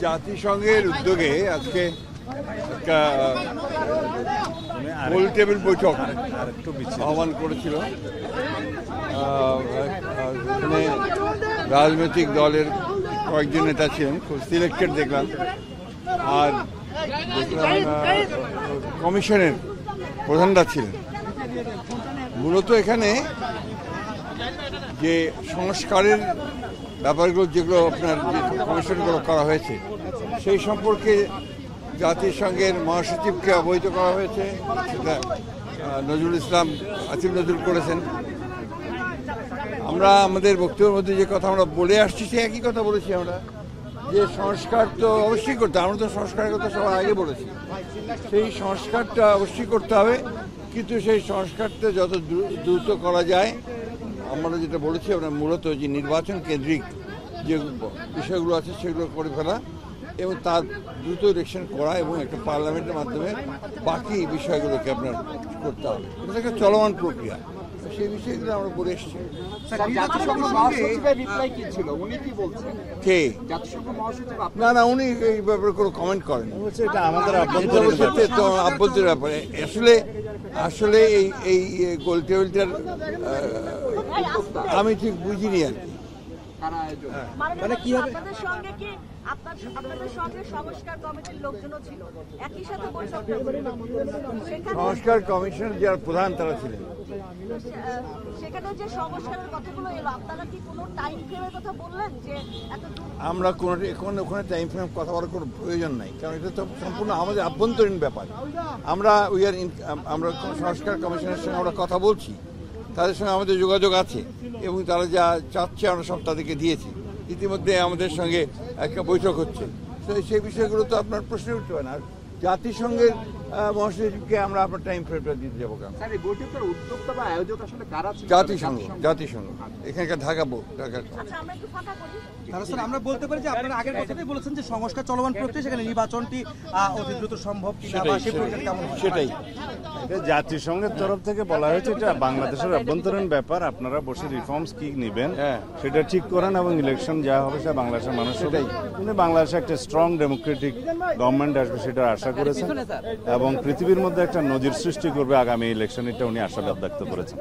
জাতিসংঘের উদ্যোগে আজকে একটা গোল টেবিল বৈঠক আহ্বান করেছিল। এখানে রাজনৈতিক দলের কয়েকজন নেতা ছিলেন, খুব সিলেক্টেড দেখলাম। আর দেখলাম কমিশনের প্রধানরা ছিলেন। মূলত এখানে যে সংস্কারের ব্যাপারগুলো যেগুলো আপনার যে কমিশনগুলো করা হয়েছে সেই সম্পর্কে জাতিসংঘের মহাসচিবকে অবহিত করা হয়েছে। সেটা নজরুল ইসলাম আসিফ নজরুল করেছেন। আমরা আমাদের বক্তব্যের মধ্যে যে কথা আমরা বলে আসছি সে একই কথা বলেছি আমরা, যে সংস্কার তো অবশ্যই করতে, আমরা তো সংস্কারের কথা সবার আগে বলেছি। সেই সংস্কারটা অবশ্যই করতে হবে, কিন্তু সেই সংস্কারটা যত দ্রুত করা যায়, আমরা যেটা বলেছি আমরা মূলত যে নির্বাচন কেন্দ্রিক যে বিষয়গুলো আছে সেগুলো করে ফেলা এবং তার দ্রুত ইলেকশন করা এবং একটা পার্লামেন্টের মাধ্যমে বাকি বিষয়গুলোকে আপনার করতে হবে। এটা একটা চলমান প্রক্রিয়া, সেই বিষয়গুলো আমরা বলে এসেছি। কে? না না, উনি এই ব্যাপারে কোনো কমেন্ট করেন। এটা আমাদের আভ্যন্তরীণ ব্যাপারে। আসলে এই গোল টেবিলটার আমি ঠিক বুঝিনি আর কি। মানে কি হবে? সংস্কার কমিশন যারা প্রধান তারা ছিলেন। আমরা ওখানে টাইম ফ্রেম কথা বলার কোনো প্রয়োজন নাই, কারণ এটা তো সম্পূর্ণ আমাদের আভ্যন্তরীণ ব্যাপার। আমরা সংস্কার কমিশনের সঙ্গে আমরা কথা বলছি, তাদের সঙ্গে আমাদের যোগাযোগ আছে এবং তারা যা চাচ্ছে আমরা সব তাদেরকে দিয়েছি। ইতিমধ্যে আমাদের সঙ্গে একটা বৈঠক হচ্ছে, তো সেই বিষয়গুলো তো আপনার প্রশ্ন উঠতে পারে না। আর জাতিসংঘের মহাসচিবকে আমরা আপনার টাইম ফ্রেমটা দিতে যাবো কেন? জাতিসংঘ এখানকার ঢাকা। আমরা বলতে পারি যে আপনারা আগের কথাতেই বলেছেন যে সংস্কার চলমান প্রক্রিয়া, সেখানে নির্বাচনটি অতি দ্রুত সম্ভব। সেটাই এটা জাতিসংঘের তরফ থেকে বলা হয়েছে এটা বাংলাদেশের অভ্যন্তরীণ ব্যাপার, আপনারা বসে রিফর্মস কি নেবেন সেটা ঠিক করেন এবং ইলেকশন যা হবে সেটা বাংলাদেশের মানুষ সেটাই। উনি বাংলাদেশে একটা স্ট্রং ডেমোক্রেটিক গভর্নমেন্ট আসবে সেটা আশা করেছেন এবং পৃথিবীর মধ্যে একটা নজির সৃষ্টি করবে আগামী ইলেকশন, এটা উনি আশাবাদ ব্যক্ত করেছেন।